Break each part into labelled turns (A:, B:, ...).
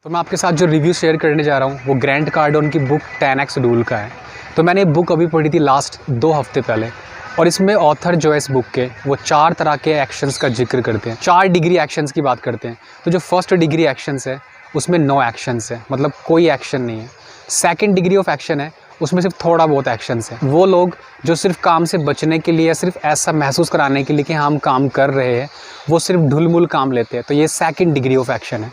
A: तो मैं आपके साथ जो रिव्यू शेयर करने जा रहा हूँ वो ग्रैंट कार्डोन की बुक 10x रूल का है। तो मैंने ये बुक अभी पढ़ी थी लास्ट 2 हफ्ते पहले, और इसमें ऑथर जो है इस बुक के वो 4 तरह के एक्शंस का जिक्र करते हैं। 4 डिग्री एक्शंस की बात करते हैं। तो जो फर्स्ट डिग्री एक्शंस है उसमें नो एक्शंस है, मतलब कोई एक्शन नहीं है। सेकेंड डिग्री ऑफ एक्शन है, उसमें सिर्फ थोड़ा बहुत एक्शंस है। वो लोग जो सिर्फ काम से बचने के लिए या सिर्फ ऐसा महसूस कराने के लिए कि हम काम कर रहे हैं, वो सिर्फ ढुलमुल काम लेते हैं। तो ये सेकेंड डिग्री ऑफ एक्शन है।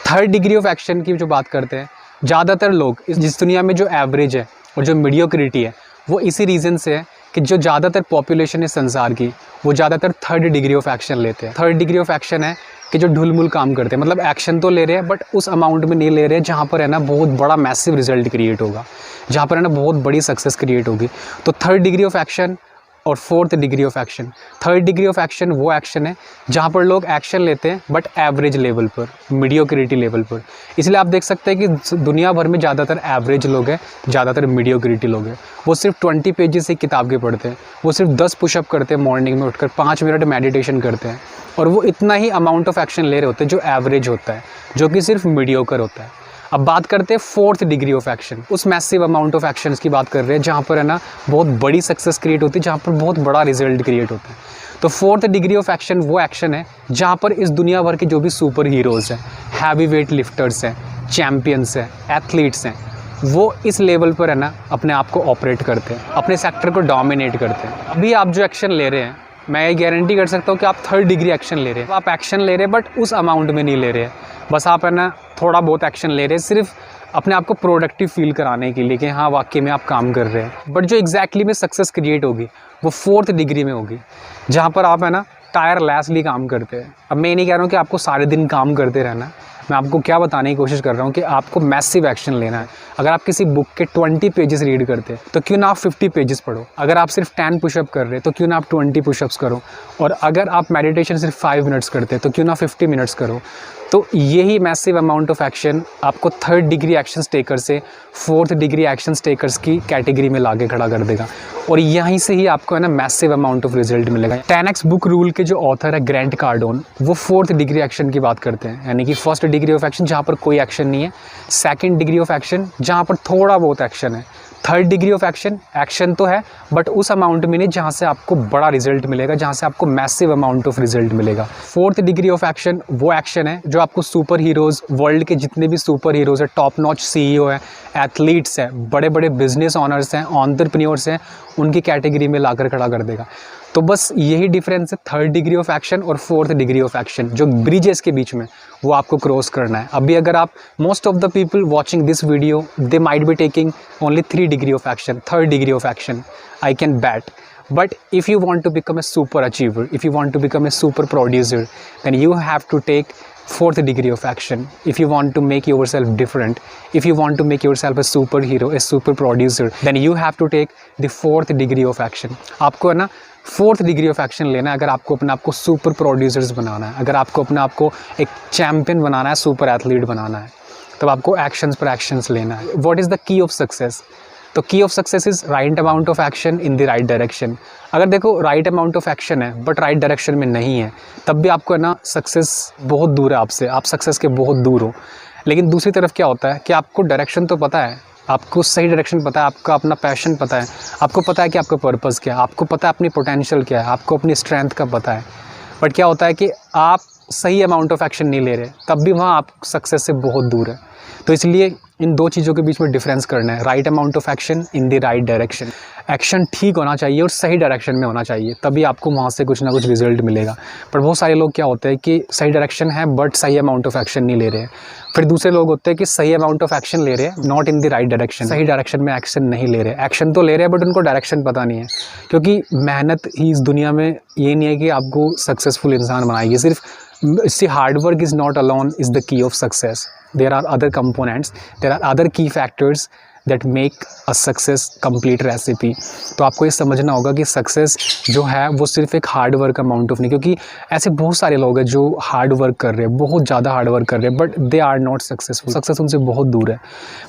A: थर्ड डिग्री ऑफ एक्शन की जो बात करते हैं, ज़्यादातर लोग जिस दुनिया में जो एवरेज है और जो मीडियोक्रिटी है वो इसी रीज़न से है कि जो ज़्यादातर पॉपुलेशन है संसार की वो ज़्यादातर थर्ड डिग्री ऑफ एक्शन लेते हैं। थर्ड डिग्री ऑफ एक्शन है कि जो ढुलमुल काम करते हैं, मतलब एक्शन तो ले रहे हैं बट उस अमाउंट में नहीं ले रहे हैं जहाँ पर है ना बहुत बड़ा मैसिव रिजल्ट क्रिएट होगा, जहाँ पर है ना बहुत बड़ी सक्सेस क्रिएट होगी। तो थर्ड डिग्री ऑफ एक्शन और fourth degree of action. Third degree of action वो एक्शन है जहाँ पर लोग एक्शन लेते हैं बट एवरेज लेवल पर, मीडियोक्रिटी लेवल पर। इसलिए आप देख सकते हैं कि दुनिया भर में ज़्यादातर एवरेज लोग हैं, ज़्यादातर मीडियोक्रिटी लोग हैं। वो सिर्फ 20 पेजेस से किताब के पढ़ते हैं, वो सिर्फ 10 पुशअप करते हैं मॉर्निंग में उठकर, 5 मिनट मेडिटेशन करते हैं, और वो इतना ही अमाउंट ऑफ एक्शन ले रहे होते हैं जो एवरेज होता है, जो कि सिर्फ मीडियोकर होता है। अब बात करते हैं फोर्थ डिग्री ऑफ एक्शन। उस मैसिव अमाउंट ऑफ एक्शंस की बात कर रहे हैं जहाँ पर है ना बहुत बड़ी सक्सेस क्रिएट होती है, जहाँ पर बहुत बड़ा रिजल्ट क्रिएट होता है। तो फोर्थ डिग्री ऑफ एक्शन वो एक्शन है जहाँ पर इस दुनिया भर के जो भी सुपर हीरोज़ हैं, हैवी वेट लिफ्टर्स हैं, चैम्पियंस हैं, एथलीट्स हैं, वो इस लेवल पर है ना अपने आप को ऑपरेट करते हैं, अपने सेक्टर को डोमिनेट करते हैं। अभी आप जो एक्शन ले रहे हैं, मैं ये गारंटी कर सकता हूँ कि आप थर्ड डिग्री एक्शन ले रहे हैं। आप एक्शन ले रहे हैं बट उस अमाउंट में नहीं ले रहे हैं, बस आप है ना थोड़ा बहुत एक्शन ले रहे हैं सिर्फ अपने आप को प्रोडक्टिव फील कराने के लिए कि हाँ वाकई में आप काम कर रहे हैं। बट जो एग्जैक्टली में सक्सेस क्रिएट होगी वो फोर्थ डिग्री में होगी, जहाँ पर आप है ना टायरलेसली काम करते हैं। अब मैं नहीं कह रहा हूँ कि आपको सारे दिन काम करते रहना है, मैं आपको क्या बताने की कोशिश कर रहा हूँ कि आपको मैसिव एक्शन लेना है। अगर आप किसी बुक के 20 पेजेस रीड करते हैं तो क्यों ना आप 50 पेजेस पढ़ो। अगर आप सिर्फ 10 पुशअप कर रहे हैं तो क्यों ना आप 20 पुशअप्स करो। और अगर आप मेडिटेशन सिर्फ 5 मिनट्स करते हैं तो क्यों ना 50 मिनट्स करो। तो यही मैसिव अमाउंट ऑफ एक्शन आपको थर्ड डिग्री एक्शन टेकर से फोर्थ डिग्री एक्शन टेकर्स की कैटेगरी में लाके खड़ा कर देगा, और यहीं से ही आपको है ना मैसिव अमाउंट ऑफ रिजल्ट मिलेगा। 10x बुक रूल के जो ऑथर है ग्रैंट कार्डोन, वो फोर्थ डिग्री एक्शन की बात करते हैं, यानी कि फर्स्ट डिग्री ऑफ एक्शन जहाँ पर कोई एक्शन नहीं है, सेकेंड डिग्री ऑफ एक्शन जहाँ पर थोड़ा बहुत एक्शन है, third degree of action action तो है बट उस अमाउंट में नहीं जहाँ से आपको बड़ा रिजल्ट मिलेगा, जहाँ से आपको मैसिव अमाउंट ऑफ रिजल्ट मिलेगा। फोर्थ डिग्री ऑफ एक्शन वो एक्शन है जो आपको सुपर हीरोज़, वर्ल्ड के जितने भी सुपर हीरोज़ है, टॉप नॉच सीईओ है, एथलीट्स हैं, बड़े बड़े बिजनेस ऑनर्स हैं, एंटरप्रेन्योर्स हैं, उनकी कैटेगरी में लाकर खड़ा कर देगा। तो बस यही डिफरेंस है थर्ड डिग्री ऑफ एक्शन और फोर्थ डिग्री ऑफ एक्शन, जो ब्रिज है इसके बीच में, वो आपको क्रॉस करना है। अभी अगर आप most of the people watching this video they might be taking only 3 degree of action, third degree of action, I can bat. But if you want to become a super achiever, if you want to become a super producer, then you have to take fourth degree of action. If you want to make yourself different, if you want to make yourself a superhero, a super producer, then you have to take the fourth degree of action. आपको है ना fourth degree of action लेना है अगर आपको अपने आप को सुपर प्रोड्यूसर्स बनाना है, अगर आपको अपने आप को एक चैम्पियन बनाना है, सुपर एथलीट बनाना है, तब आपको एक्शंस पर एक्शंस लेना है। What is the key of success? तो की of success is right amount of action in the right direction. अगर देखो राइट अमाउंट ऑफ एक्शन है बट राइट डायरेक्शन में नहीं है, तब भी आपको है ना सक्सेस बहुत दूर है आपसे, आप सक्सेस के बहुत दूर हो। लेकिन दूसरी तरफ क्या होता है कि आपको डायरेक्शन तो पता है, आपको सही डायरेक्शन पता है, आपका अपना पैशन पता है, आपको पता है कि आपका पर्पस क्या है, आपको पता है अपनी पोटेंशियल क्या है, आपको अपनी स्ट्रेंथ का पता है। बट क्या होता है कि आप सही अमाउंट ऑफ एक्शन नहीं ले रहे, तब भी वहाँ आप सक्सेस से बहुत दूर है। तो इसलिए इन 2 चीज़ों के बीच में डिफरेंस करना है, right amount of action in the right direction. Action ठीक होना चाहिए और सही डायरेक्शन में होना चाहिए, तभी आपको वहाँ से कुछ ना कुछ रिजल्ट मिलेगा। पर बहुत सारे लोग क्या होते हैं कि सही डायरेक्शन है बट सही अमाउंट ऑफ एक्शन नहीं ले रहे हैं। फिर दूसरे लोग होते हैं कि सही अमाउंट ऑफ एक्शन ले रहे हैं, not in the right direction, सही डायरेक्शन में एक्शन नहीं ले रहे, एक्शन तो ले रहे हैं बट उनको डायरेक्शन पता नहीं है। क्योंकि मेहनत ही इस दुनिया में ये नहीं है कि आपको सक्सेसफुल इंसान बनाएगी। सिर्फ see, hard work is not alone is the key of success. There are other components, there are other key factors that make a success complete recipe. तो आपको ये समझना होगा कि सक्सेस जो है वो सिर्फ एक हार्ड वर्क अमाउंट ऑफ नहीं, क्योंकि ऐसे बहुत सारे लोग हैं जो हार्ड वर्क कर रहे हैं, बहुत ज़्यादा हार्ड वर्क कर रहे हैं, but they are not successful, success उनसे बहुत दूर है।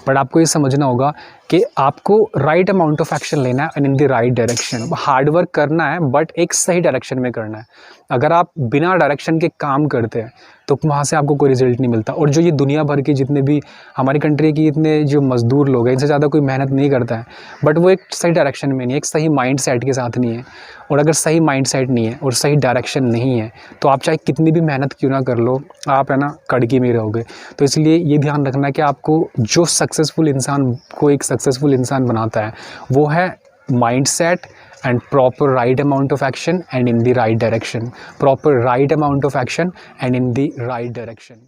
A: बट आपको ये समझना होगा कि आपको राइट अमाउंट ऑफ एक्शन लेना है and in the right direction. Hard work करना है बट एक सही डायरेक्शन में करना है। अगर आप बिना डायरेक्शन के काम करते हैं तो वहाँ से आपको कोई रिजल्ट नहीं मिलता। और जो ये दुनिया भर के जितने भी हमारी कंट्री की इतने जो मज़दूर लोग हैं, इनसे ज़्यादा कोई मेहनत नहीं करता है, बट वो एक सही डायरेक्शन में नहीं है, एक सही माइंड सेट के साथ नहीं है। और अगर सही माइंड सेट नहीं है और सही डायरेक्शन नहीं है तो आप चाहे कितनी भी मेहनत क्यों ना कर लो, आप है ना कड़की में रहोगे। तो इसलिए ये ध्यान रखना कि आपको जो सक्सेसफुल इंसान को एक सक्सेसफुल इंसान बनाता है वो है mind set and proper right amount of action and in the right direction, proper right amount of action and in the right direction.